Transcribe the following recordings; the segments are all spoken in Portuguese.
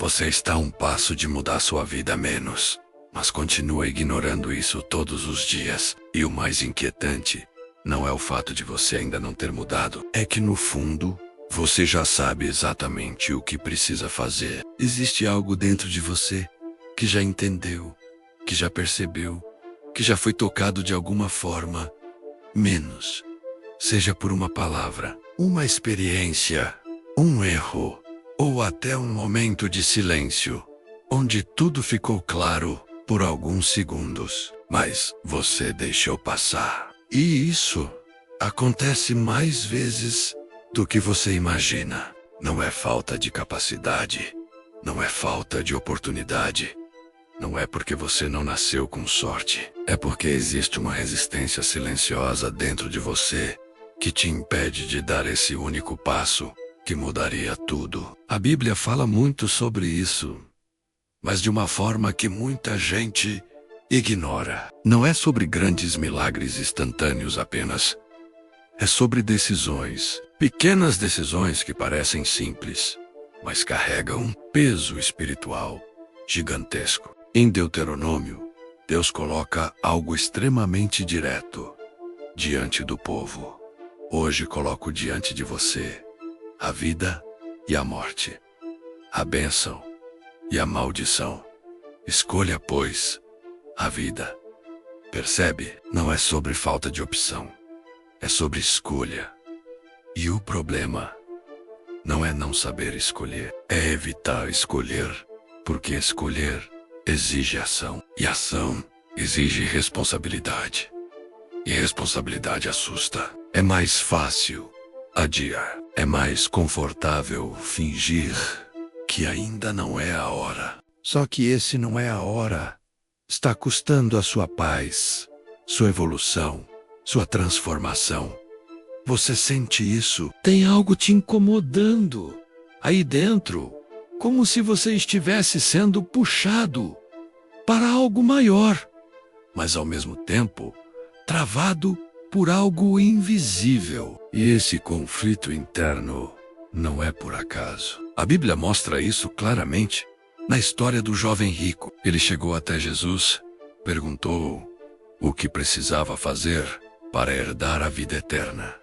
Você está a um passo de mudar sua vida a menos, mas continua ignorando isso todos os dias. E o mais inquietante não é o fato de você ainda não ter mudado, é que no fundo, você já sabe exatamente o que precisa fazer. Existe algo dentro de você que já entendeu, que já percebeu, que já foi tocado de alguma forma. Menos, seja por uma palavra, uma experiência, um erro, ou até um momento de silêncio, onde tudo ficou claro por alguns segundos, mas você deixou passar. E isso acontece mais vezes do que você imagina. Não é falta de capacidade, não é falta de oportunidade, não é porque você não nasceu com sorte, é porque existe uma resistência silenciosa dentro de você que te impede de dar esse único passo que mudaria tudo. A Bíblia fala muito sobre isso, mas de uma forma que muita gente ignora. Não é sobre grandes milagres instantâneos apenas. É sobre decisões, pequenas decisões que parecem simples, mas carregam um peso espiritual gigantesco. Em Deuteronômio, Deus coloca algo extremamente direto diante do povo. Hoje coloco diante de você a vida e a morte, a bênção e a maldição. Escolha, pois, a vida. Percebe? Não é sobre falta de opção, é sobre escolha. E o problema não é não saber escolher, é evitar escolher, porque escolher exige ação, e ação exige responsabilidade. E responsabilidade assusta. É mais fácil adiar, é mais confortável fingir que ainda não é a hora. Só que esse não é a hora. Está custando a sua paz, sua evolução, sua transformação. Você sente isso? Tem algo te incomodando aí dentro, como se você estivesse sendo puxado para algo maior, mas ao mesmo tempo travado por algo invisível. E esse conflito interno não é por acaso. A Bíblia mostra isso claramente na história do jovem rico. Ele chegou até Jesus, perguntou o que precisava fazer para herdar a vida eterna.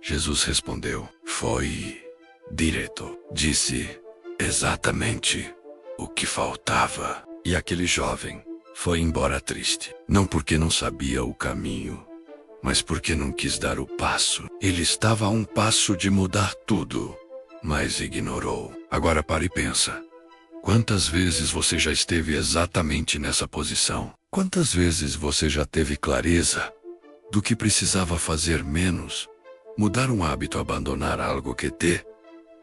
Jesus respondeu, foi direto. Disse exatamente o que faltava. E aquele jovem foi embora triste. Não porque não sabia o caminho, mas porque não quis dar o passo. Ele estava a um passo de mudar tudo, mas ignorou. Agora pare e pensa. Quantas vezes você já esteve exatamente nessa posição? Quantas vezes você já teve clareza do que precisava fazer menos? Mudar um hábito, abandonar algo que te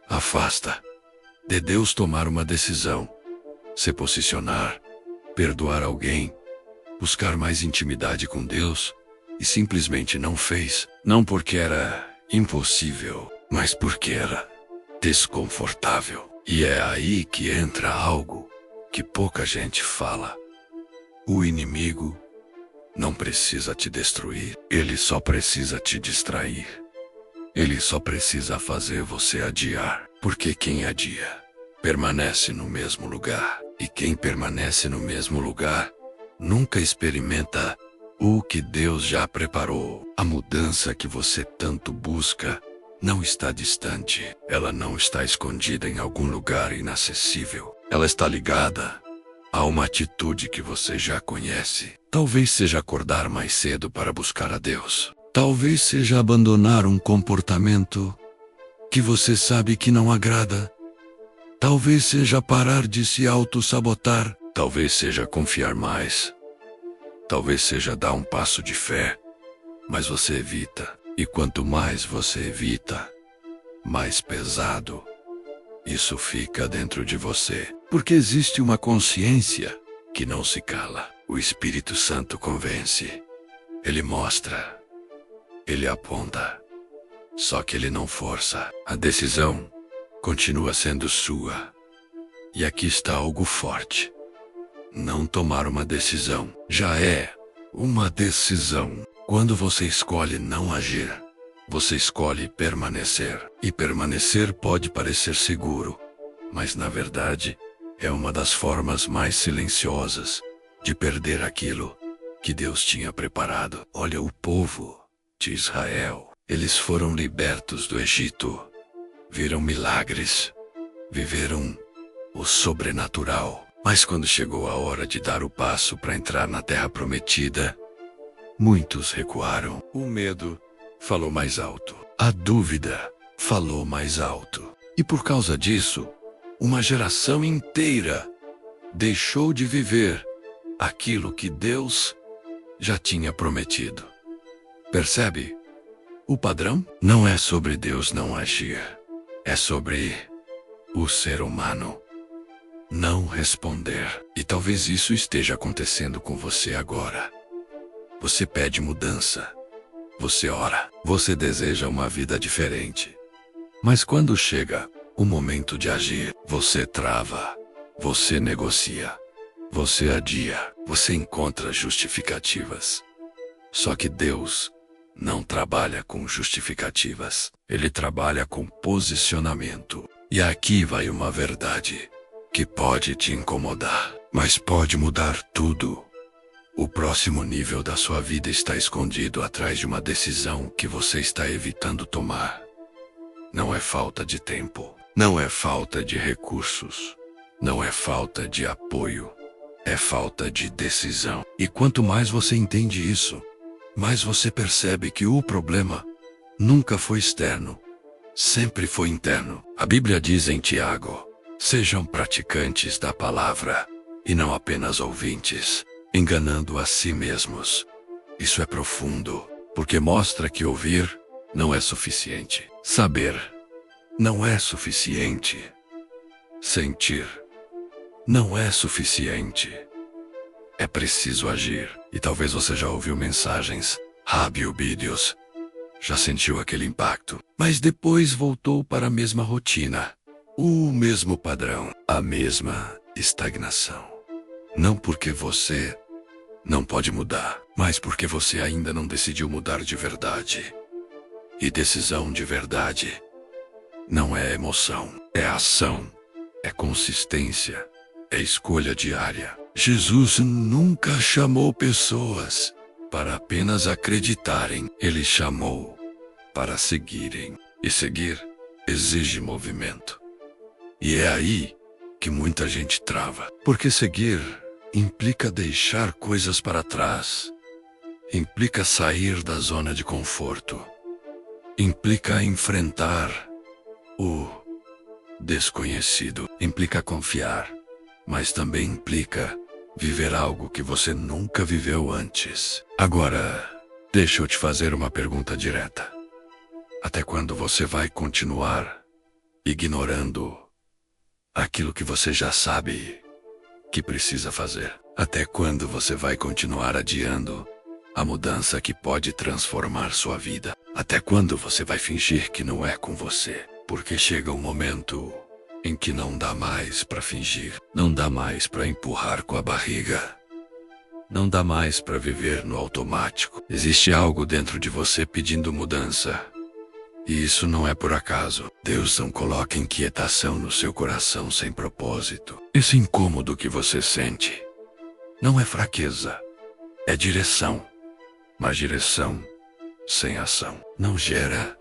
afasta de Deus, tomar uma decisão, se posicionar, perdoar alguém, buscar mais intimidade com Deus, e simplesmente não fez. Não porque era impossível, mas porque era desconfortável. E é aí que entra algo que pouca gente fala. O inimigo não precisa te destruir, ele só precisa te distrair. Ele só precisa fazer você adiar, porque quem adia permanece no mesmo lugar. E quem permanece no mesmo lugar nunca experimenta o que Deus já preparou. A mudança que você tanto busca não está distante. Ela não está escondida em algum lugar inacessível. Ela está ligada a uma atitude que você já conhece. Talvez seja acordar mais cedo para buscar a Deus. Talvez seja abandonar um comportamento que você sabe que não agrada. Talvez seja parar de se auto-sabotar. Talvez seja confiar mais. Talvez seja dar um passo de fé. Mas você evita. E quanto mais você evita, mais pesado isso fica dentro de você. Porque existe uma consciência que não se cala. O Espírito Santo convence. Ele mostra. Ele aponta. Só que ele não força. A decisão continua sendo sua. E aqui está algo forte. Não tomar uma decisão já é uma decisão. Quando você escolhe não agir, você escolhe permanecer. E permanecer pode parecer seguro, mas na verdade é uma das formas mais silenciosas de perder aquilo que Deus tinha preparado. Olha o povo de Israel. Eles foram libertos do Egito, viram milagres, viveram o sobrenatural. Mas quando chegou a hora de dar o passo para entrar na terra prometida, muitos recuaram. O medo falou mais alto. A dúvida falou mais alto. E por causa disso, uma geração inteira deixou de viver aquilo que Deus já tinha prometido. Percebe? O padrão não é sobre Deus não agir. É sobre o ser humano não responder. E talvez isso esteja acontecendo com você agora. Você pede mudança. Você ora. Você deseja uma vida diferente. Mas quando chega o momento de agir, você trava. Você negocia. Você adia. Você encontra justificativas. Só que Deus não trabalha com justificativas. Ele trabalha com posicionamento. E aqui vai uma verdade que pode te incomodar, mas pode mudar tudo. O próximo nível da sua vida está escondido atrás de uma decisão que você está evitando tomar. Não é falta de tempo, não é falta de recursos, não é falta de apoio, é falta de decisão. E quanto mais você entende isso, mais você percebe que o problema nunca foi externo, sempre foi interno. A Bíblia diz em Tiago: sejam praticantes da palavra e não apenas ouvintes, enganando a si mesmos. Isso é profundo, porque mostra que ouvir não é suficiente. Saber não é suficiente. Sentir não é suficiente. É preciso agir. E talvez você já ouviu mensagens, Rabi vídeos, já sentiu aquele impacto, mas depois voltou para a mesma rotina, o mesmo padrão, a mesma estagnação. Não porque você não pode mudar, mas porque você ainda não decidiu mudar de verdade. E decisão de verdade não é emoção, é ação, é consistência, é escolha diária. Jesus nunca chamou pessoas para apenas acreditarem. Ele chamou para seguirem. E seguir exige movimento. E é aí que muita gente trava. Porque seguir implica deixar coisas para trás. Implica sair da zona de conforto. Implica enfrentar o desconhecido. Implica confiar, mas também implica viver algo que você nunca viveu antes. Agora, deixa eu te fazer uma pergunta direta. Até quando você vai continuar ignorando aquilo que você já sabe que precisa fazer? Até quando você vai continuar adiando a mudança que pode transformar sua vida? Até quando você vai fingir que não é com você? Porque chega um momento em que não dá mais para fingir, não dá mais para empurrar com a barriga, não dá mais para viver no automático. Existe algo dentro de você pedindo mudança. E isso não é por acaso. Deus não coloca inquietação no seu coração sem propósito. Esse incômodo que você sente não é fraqueza, é direção. Mas direção sem ação não gera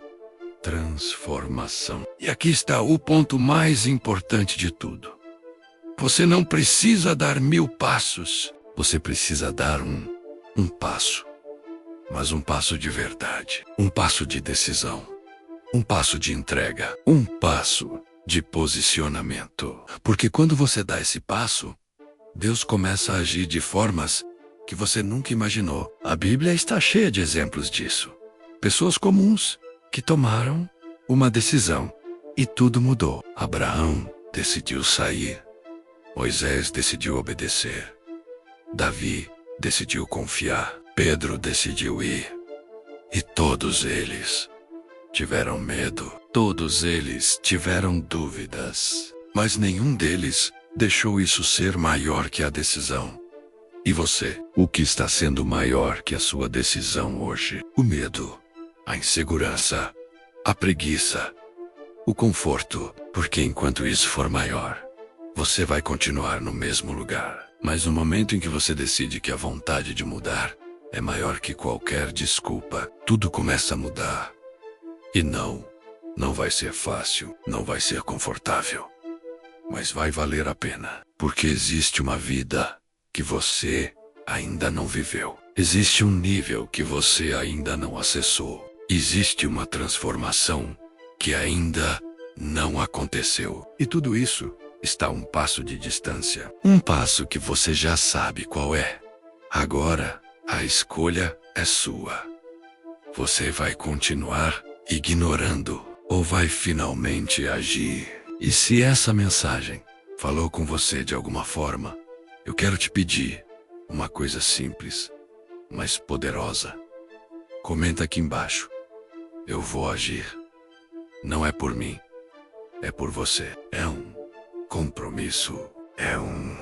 transformação. E aqui está o ponto mais importante de tudo. Você não precisa dar 1000 passos. Você precisa dar um passo. Mas um passo de verdade. Um passo de decisão. Um passo de entrega. Um passo de posicionamento. Porque quando você dá esse passo, Deus começa a agir de formas que você nunca imaginou. A Bíblia está cheia de exemplos disso. Pessoas comuns que tomaram uma decisão e tudo mudou. Abraão decidiu sair. Moisés decidiu obedecer. Davi decidiu confiar. Pedro decidiu ir. E todos eles tiveram medo. Todos eles tiveram dúvidas. Mas nenhum deles deixou isso ser maior que a decisão. E você? O que está sendo maior que a sua decisão hoje? O medo, a insegurança, a preguiça, o conforto. Porque enquanto isso for maior, você vai continuar no mesmo lugar. Mas no momento em que você decide que a vontade de mudar é maior que qualquer desculpa, tudo começa a mudar. E não vai ser fácil, não vai ser confortável. Mas vai valer a pena, porque existe uma vida que você ainda não viveu. Existe um nível que você ainda não acessou. Existe uma transformação que ainda não aconteceu. E tudo isso está a um passo de distância. Um passo que você já sabe qual é. Agora, a escolha é sua. Você vai continuar ignorando ou vai finalmente agir? E se essa mensagem falou com você de alguma forma, eu quero te pedir uma coisa simples, mas poderosa. Comenta aqui embaixo. Eu vou agir. Não é por mim, é por você. É um compromisso, é um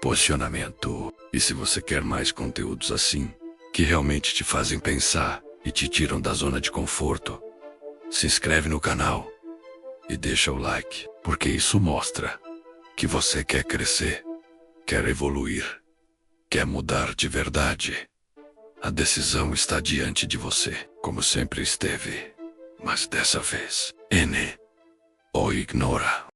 posicionamento. E se você quer mais conteúdos assim, que realmente te fazem pensar e te tiram da zona de conforto, se inscreve no canal e deixa o like, porque isso mostra que você quer crescer, quer evoluir, quer mudar de verdade. A decisão está diante de você, como sempre esteve. Mas dessa vez, N ou ignora.